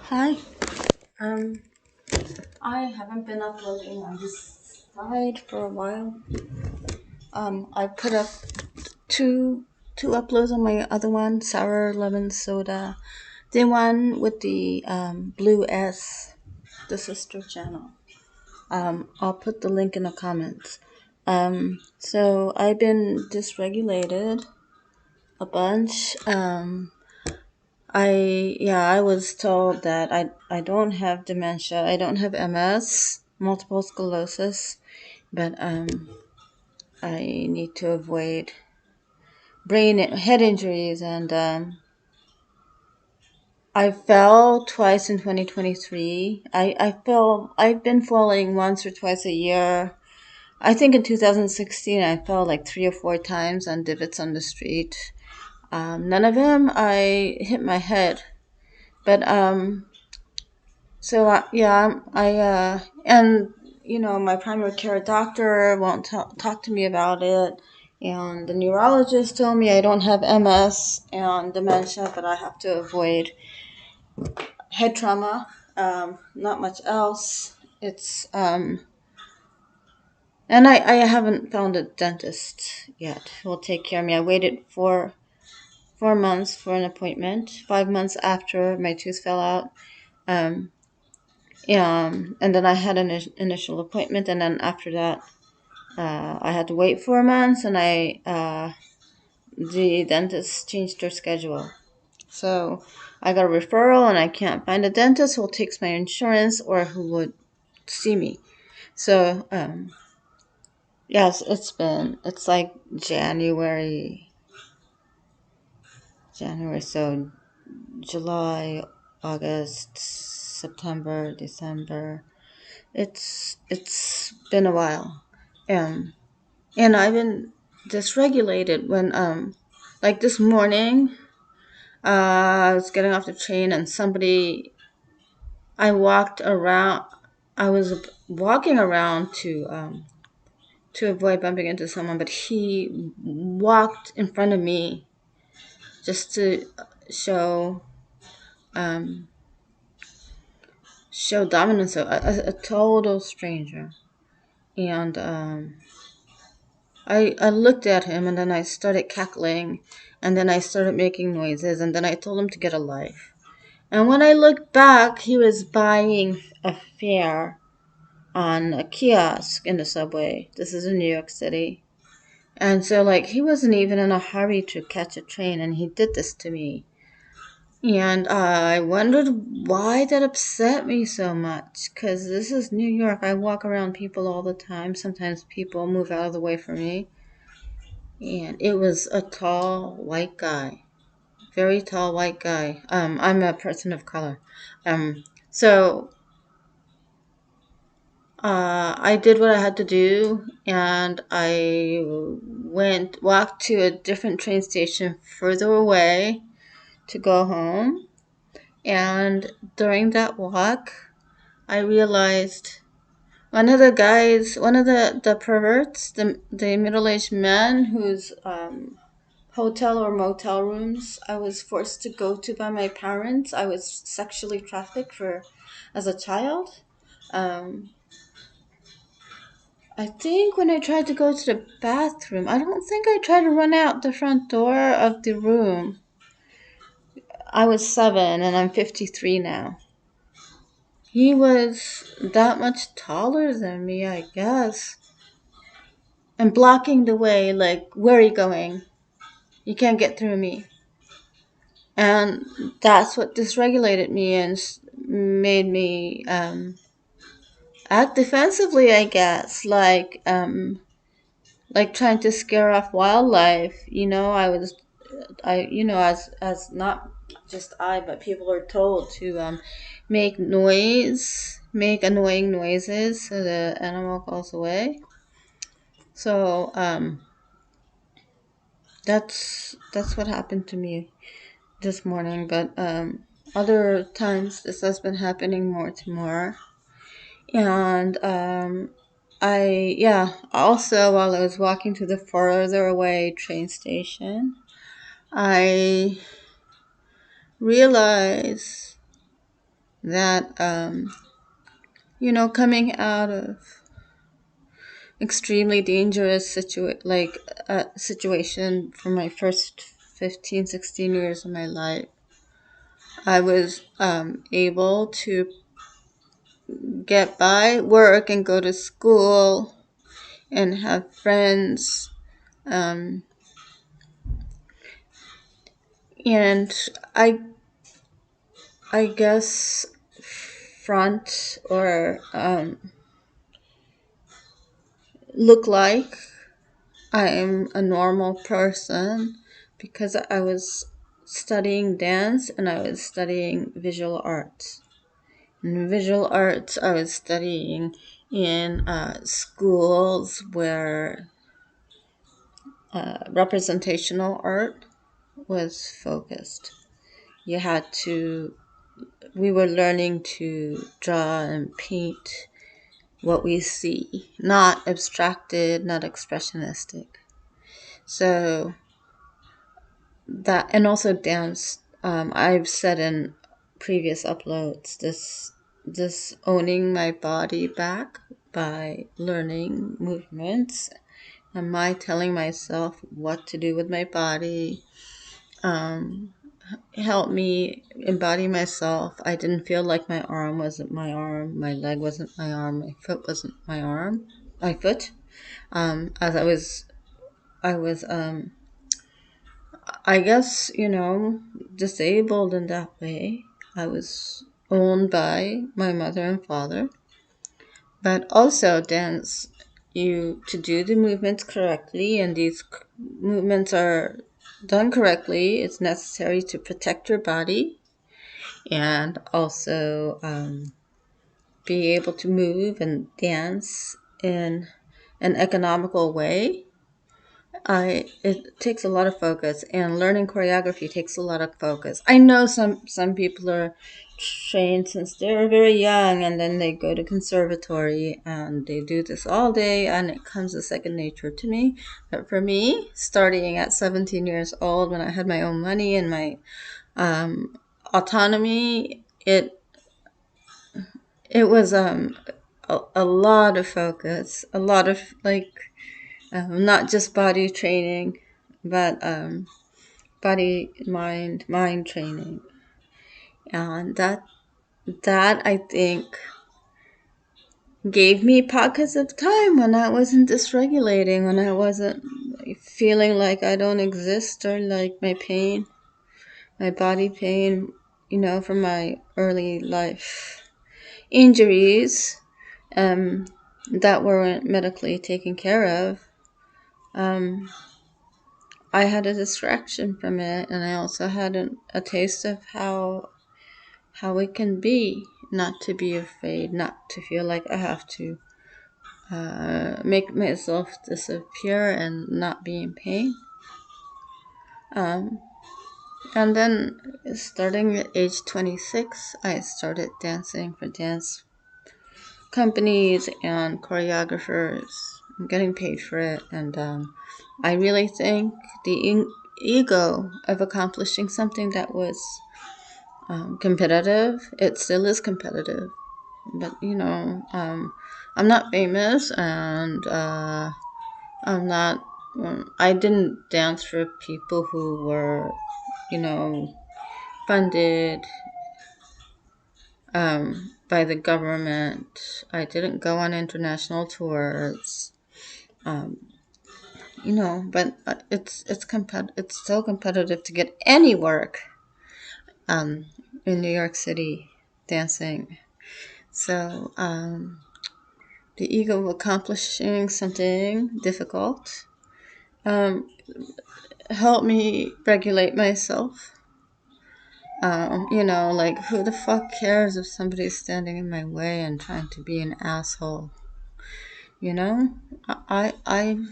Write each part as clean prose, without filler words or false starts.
Hi. Um, I haven't been uploading on this side for a while. I put up two two uploads on my other one, sour lemon soda. The one with the blue S, the sister channel. I'll put the link in the comments. So I've been dysregulated a bunch. I was told that I don't have dementia. I don't have MS, multiple sclerosis, but I need to avoid head injuries, and I fell twice in 2023. I've been falling once or twice a year. I think in 2016 I fell like 3 or 4 times on divots on the street. None of them I hit my head, but and my primary care doctor won't talk to me about it, and the neurologist told me I don't have MS and dementia, but I have to avoid head trauma. Not much else. It's and I haven't found a dentist yet who will take care of me. I waited for 4 months for an appointment. 5 months after my tooth fell out. Um, and then I had an initial appointment, and then after that, I had to wait 4 months, and the dentist changed their schedule. So I got a referral, and I can't find a dentist who takes my insurance or who would see me. So yes, it's like January, so July, August, September, December. It's been a while. Um, and I've been dysregulated when like this morning, I was getting off the train and I walked around. I was walking around to avoid bumping into someone, but he walked in front of me just to show um show dominance. A total stranger, and I looked at him, and then I started cackling, and then I started making noises, and then I told him to get a life. And when I looked back, he was buying a fare on a kiosk in the subway. This is in New York City. And so, like, he wasn't even in a hurry to catch a train, and he did this to me. And I wondered why that upset me so much, because this is New York. I walk around people all the time. Sometimes people move out of the way for me. And it was a tall white guy, very tall white guy. I'm a person of color. So I did what I had to do, and I walked to a different train station further away to go home. And during that walk, I realized one of the perverts, the middle-aged man whose hotel or motel rooms I was forced to go to by my parents. I was sexually trafficked for as a child. Um, I think when I tried to go to the bathroom, I don't think I tried to run out the front door of the room. I was 7 and I'm 53 now. He was that much taller than me, I guess. And blocking the way, like, where are you going? You can't get through me. And that's what dysregulated me and made me act defensively, I guess. Like trying to scare off wildlife. As not just I, but people are told to make annoying noises so the animal goes away. So that's what happened to me this morning. But other times this has been happening more to more. And also while I was walking to the further away train station, I realized that, coming out of extremely dangerous situation for my first 15, 16 years of my life, I was able to get by, work, and go to school and have friends. Um, and I guess front or look like I am a normal person because I was studying dance and I was studying visual arts. In visual arts, I was studying in schools where representational art was focused. You had to, we were learning to draw and paint what we see, not abstracted, not expressionistic. So that, and also dance. I've said in previous uploads, this owning my body back by learning movements and my telling myself what to do with my body helped me embody myself. I didn't feel like my arm wasn't my arm, my leg wasn't my arm, my foot wasn't my foot. As I was I guess, disabled in that way. I was owned by my mother and father, but also dance you to do the movements correctly, and these movements are done correctly. It's necessary to protect your body and also be able to move and dance in an economical way. It takes a lot of focus, and learning choreography takes a lot of focus. I know some people are trained since they're very young, and then they go to conservatory and they do this all day, and it comes as second nature to me. But for me, starting at 17 years old, when I had my own money and my autonomy, it was a lot of focus, a lot of not just body training, but body mind training, and that I think gave me pockets of time when I wasn't dysregulating, when I wasn't feeling like I don't exist, or like my body pain, from my early life injuries that weren't medically taken care of. I had a distraction from it, and I also had a taste of how it can be not to be afraid, not to feel like I have to make myself disappear and not be in pain. And then, starting at age 26, I started dancing for dance companies and choreographers, getting paid for it. And I really think the ego of accomplishing something that was competitive, it still is competitive. But, I'm not famous, and I didn't dance for people who were, funded by the government. I didn't go on international tours. But it's so competitive to get any work in New York City dancing. So the ego of accomplishing something difficult helped me regulate myself. Like, who the fuck cares if somebody's standing in my way and trying to be an asshole? I've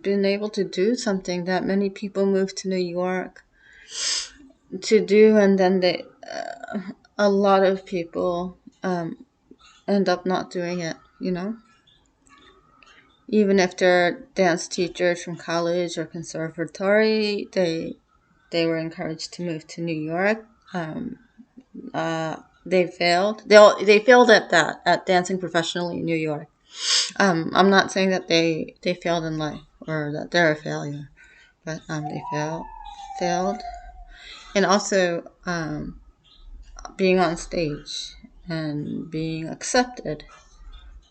been able to do something that many people move to New York to do, and then a lot of people end up not doing it. Even if they're dance teachers from college or conservatory, they were encouraged to move to New York. They failed. They failed at that, at dancing professionally in New York. I'm not saying that they failed in life or that they're a failure, but they failed, and also being on stage and being accepted.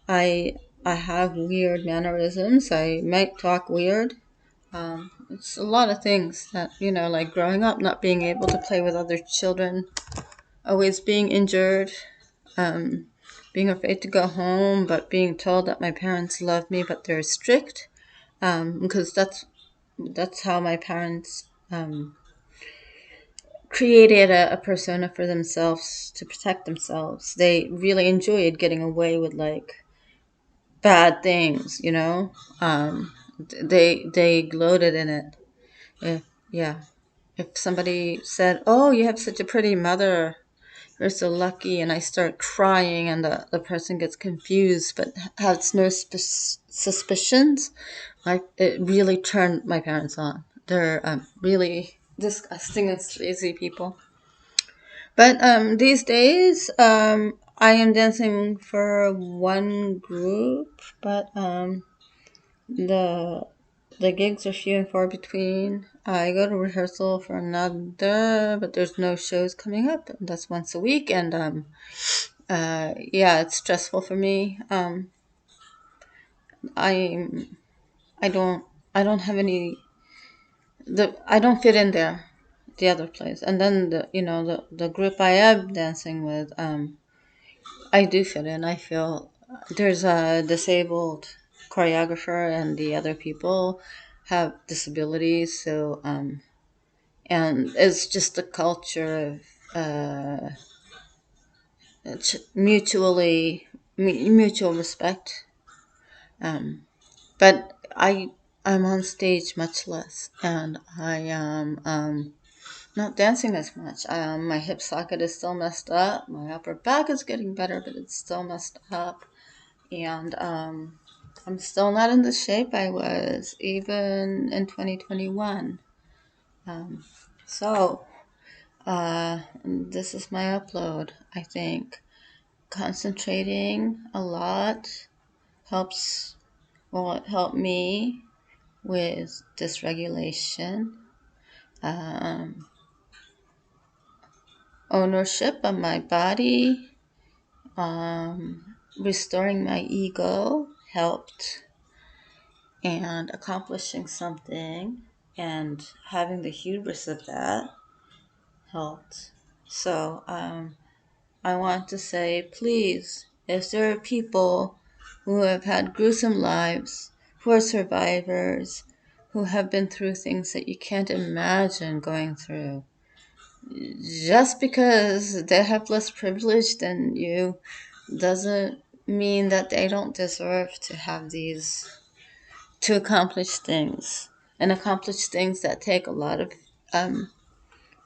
I I have weird mannerisms. I might talk weird. It's a lot of things that, like growing up, not being able to play with other children, always being injured, um, being afraid to go home, but being told that my parents love me, but they're strict, because that's how my parents created a persona for themselves to protect themselves. They really enjoyed getting away with like bad things. They gloated in it. If, yeah, if somebody said, "Oh, you have such a pretty mother, you're so lucky," and I start crying, and the person gets confused but has no suspicions, like it really turned my parents on. They're really disgusting and sleazy people. But these days, I am dancing for one group, but the the gigs are few and far between. I go to rehearsal for another, but there's no shows coming up. That's once a week, and yeah, it's stressful for me. I I don't I don't have any I don't fit in there, the other place, and then the group I am dancing with, I do fit in. I feel there's a disabled choreographer, and the other people have disabilities, so and it's just a culture of mutual respect. Um, but I'm on stage much less, and I am not dancing as much. My hip socket is still messed up. My upper back is getting better, but it's still messed up, and I'm still not in the shape I was even in 2021. Um, so this is my upload. I think concentrating a lot helps. Well, it helped me with dysregulation, um, ownership of my body, restoring my ego helped, and accomplishing something and having the hubris of that helped. So I want to say, please, if there are people who have had gruesome lives, who are survivors, who have been through things that you can't imagine going through, just because they have less privilege than you doesn't mean that they don't deserve to have to accomplish things, and accomplish things that take a lot of um,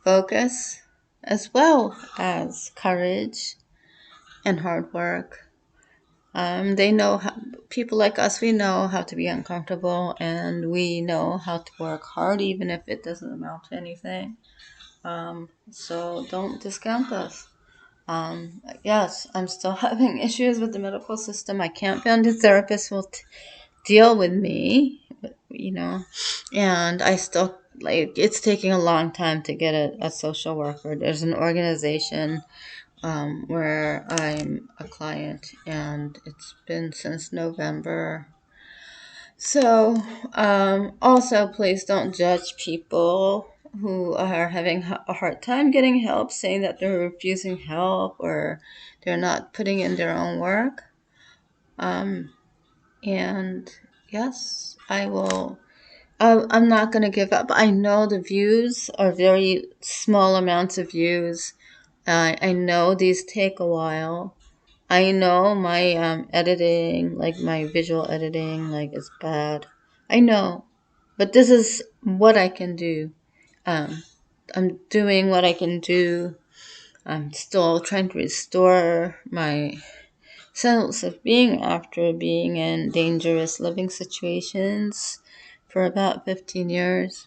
focus, as well as courage and hard work. They know how, people like us, we know how to be uncomfortable, and we know how to work hard, even if it doesn't amount to anything. So don't discount us. Yes, I'm still having issues with the medical system. I can't find a therapist who will deal with me, you know, and I still, like, it's taking a long time to get a social worker. There's an organization where I'm a client, and it's been since November. So, also, please don't judge people who are having a hard time getting help, saying that they're refusing help or they're not putting in their own work. Um, and yes, I will. I'm not going to give up. I know the views are very small amounts of views. I know these take a while. I know my editing, like my visual editing, like is bad. I know, but this is what I can do. Um, I'm doing what I can do. I'm still trying to restore my sense of being after being in dangerous living situations for about 15 years.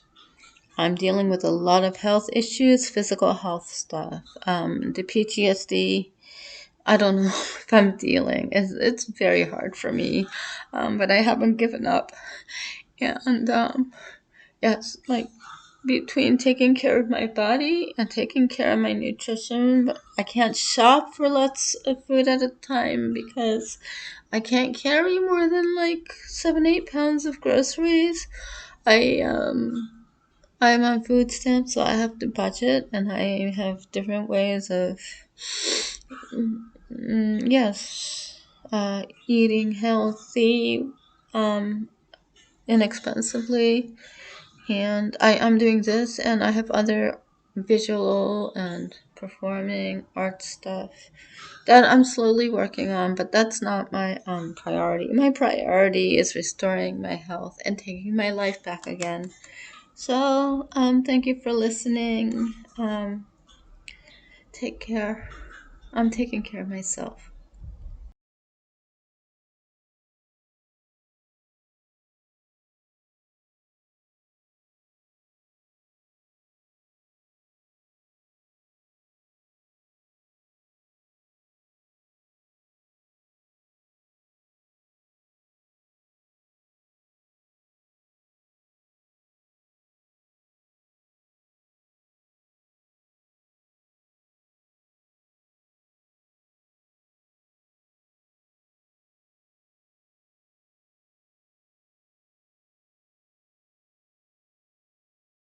I'm dealing with a lot of health issues, physical health stuff. The PTSD, I don't know if I'm dealing. It's very hard for me, but I haven't given up. And yes, like between taking care of my body and taking care of my nutrition, but I can't shop for lots of food at a time because I can't carry more than like 7, 8 pounds of groceries. I I'm on food stamps, so I have to budget, and I have different ways of yes, eating healthy, um, inexpensively. And I'm doing this, and I have other visual and performing art stuff that I'm slowly working on, but that's not my priority. My priority is restoring my health and taking my life back again. So, thank you for listening. Take care. I'm taking care of myself.